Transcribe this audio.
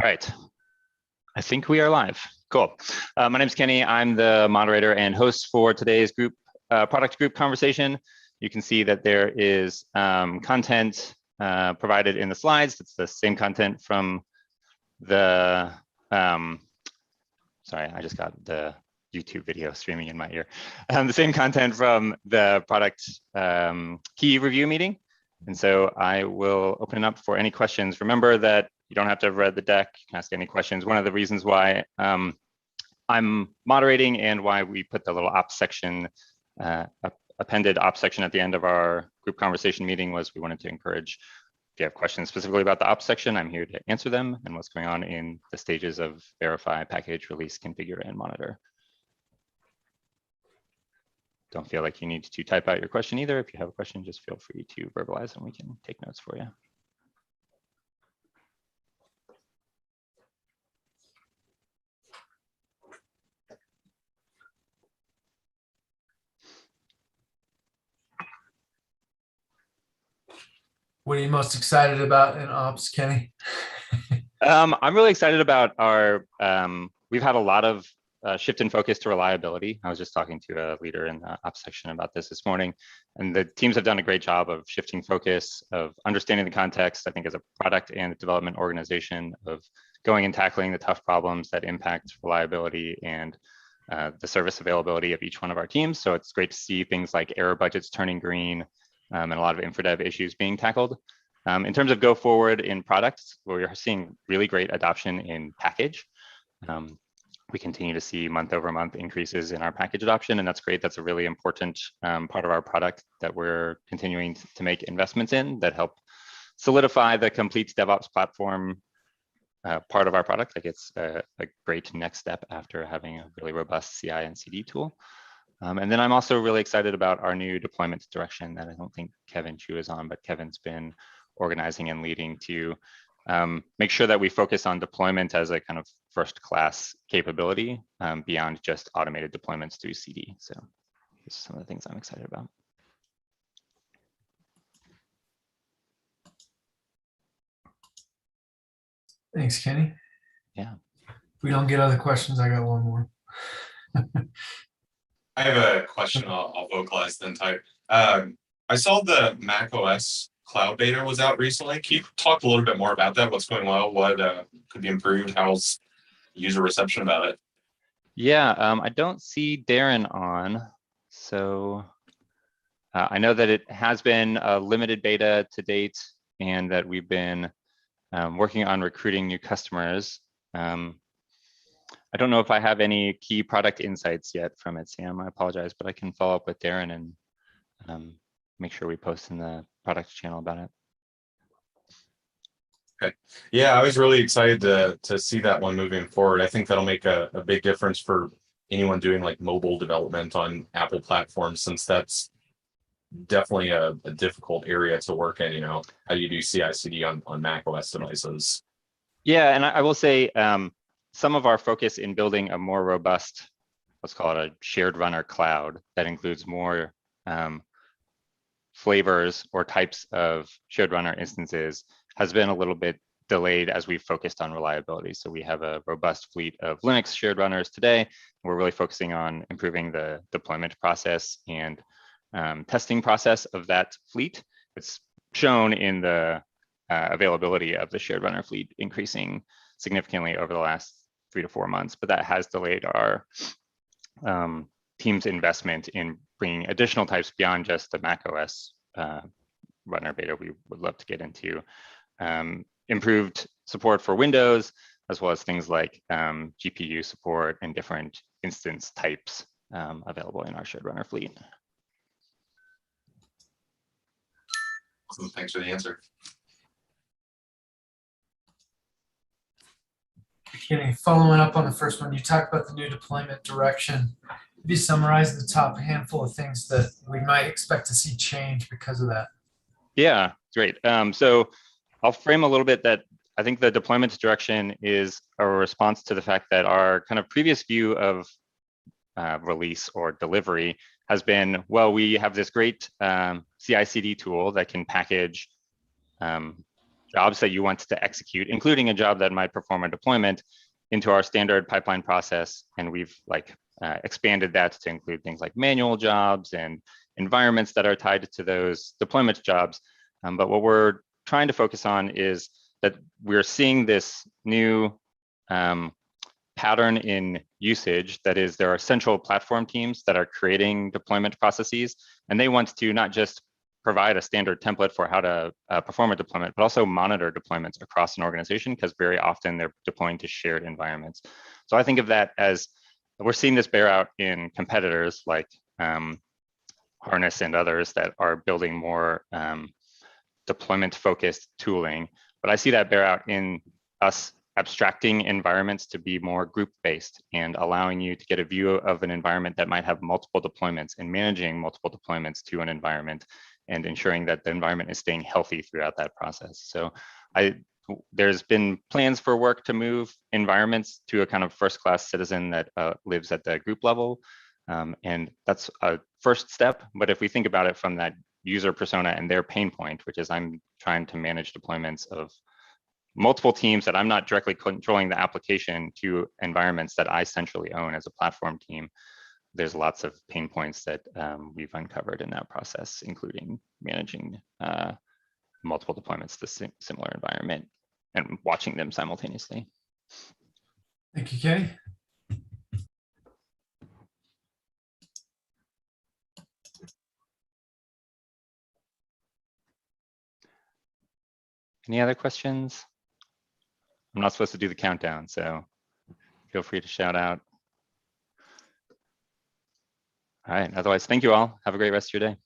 All right, I think we are live. Cool. My name is Kenny. I'm the moderator and host for today's group product group conversation. You can see that there is content provided in the slides. It's the same content from the, sorry, I just got the YouTube video streaming in my ear. The same content from the product key review meeting. And so I will open it up for any questions. Remember that you don't have to have read the deck. You can ask any questions. One of the reasons why I'm moderating and why we put the little ops section, appended ops section at the end of our group conversation meeting was we wanted to encourage, if you have questions specifically about the ops section, I'm here to answer them and what's going on in the stages of verify, package, release, configure, and monitor. Don't feel like you need to type out your question either. If you have a question, just feel free to verbalize and we can take notes for you. What are you most excited about in ops, Kenny? I'm really excited about our, we've had a lot of shift in focus to reliability. I was just talking to a leader in the ops section about this morning, and the teams have done a great job of shifting focus, of understanding the context, I think as a product and development organization, of going and tackling the tough problems that impact reliability and the service availability of each one of our teams. So it's great to see things like error budgets turning green, and a lot of infradev issues being tackled. In terms of go forward in products, we're seeing really great adoption in package. We continue to see month over month increases in our package adoption, and that's great. That's a really important part of our product that we're continuing to make investments in that help solidify the complete DevOps platform part of our product. Like it's a great next step after having a really robust CI and CD tool. And then I'm also really excited about our new deployment direction that I don't think Kevin Chu is on, but Kevin's been organizing and leading to make sure that we focus on deployment as a kind of first class capability beyond just automated deployments through CD. So these are some of the things I'm excited about. Thanks, Kenny. Yeah. If we don't get other questions, I got one more. I have a question I'll vocalize then type. I saw the Mac OS cloud beta was out recently. Can you talk a little bit more about that? What's going well? What could be improved? How's user reception about it? Yeah, I don't see Darren on. So I know that it has been a limited beta to date and that we've been working on recruiting new customers. I don't know if I have any key product insights yet from it, Sam. I apologize, but I can follow up with Darren and make sure we post in the product channel about it. Okay. Yeah, I was really excited to see that one moving forward. I think that'll make a big difference for anyone doing like mobile development on Apple platforms, since that's definitely a difficult area to work in. You know, how do you do CI/CD on Mac OS devices? Yeah, and I will say some of our focus in building a more robust, let's call it a shared runner cloud that includes more flavors or types of shared runner instances has been a little bit delayed as we've focused on reliability. So we have a robust fleet of Linux shared runners today. We're really focusing on improving the deployment process and testing process of that fleet. It's shown in the availability of the shared runner fleet increasing significantly over the last 3 to 4 months, but that has delayed our team's investment in bringing additional types beyond just the Mac OS runner beta. We would love to get into improved support for Windows, as well as things like GPU support and different instance types available in our shared runner fleet. Awesome. Thanks for the answer. Kenny, following up on the first one, you talked about the new deployment direction. Maybe summarize the top handful of things that we might expect to see change because of that. Yeah, great. So I'll frame a little bit that I think the deployment direction is a response to the fact that our kind of previous view of release or delivery has been, well, we have this great CI/CD tool that can package jobs that you want to execute, including a job that might perform a deployment, into our standard pipeline process. And we've expanded that to include things like manual jobs and environments that are tied to those deployment jobs. But what we're trying to focus on is that we're seeing this new pattern in usage. That is, there are central platform teams that are creating deployment processes, and they want to not just provide a standard template for how to perform a deployment, but also monitor deployments across an organization, because very often they're deploying to shared environments. So I think of that as, we're seeing this bear out in competitors like Harness and others that are building more deployment-focused tooling. But I see that bear out in us abstracting environments to be more group-based and allowing you to get a view of an environment that might have multiple deployments, and managing multiple deployments to an environment and ensuring that the environment is staying healthy throughout that process. So there's been plans for work to move environments to a kind of first-class citizen that lives at the group level. And that's a first step. But if we think about it from that user persona and their pain point, which is, I'm trying to manage deployments of multiple teams that I'm not directly controlling the application to environments that I centrally own as a platform team, there's lots of pain points that we've uncovered in that process, including managing multiple deployments to similar environment and watching them simultaneously. Thank you, Kenny. Any other questions? I'm not supposed to do the countdown, so feel free to shout out. All right, otherwise, thank you all. Have a great rest of your day.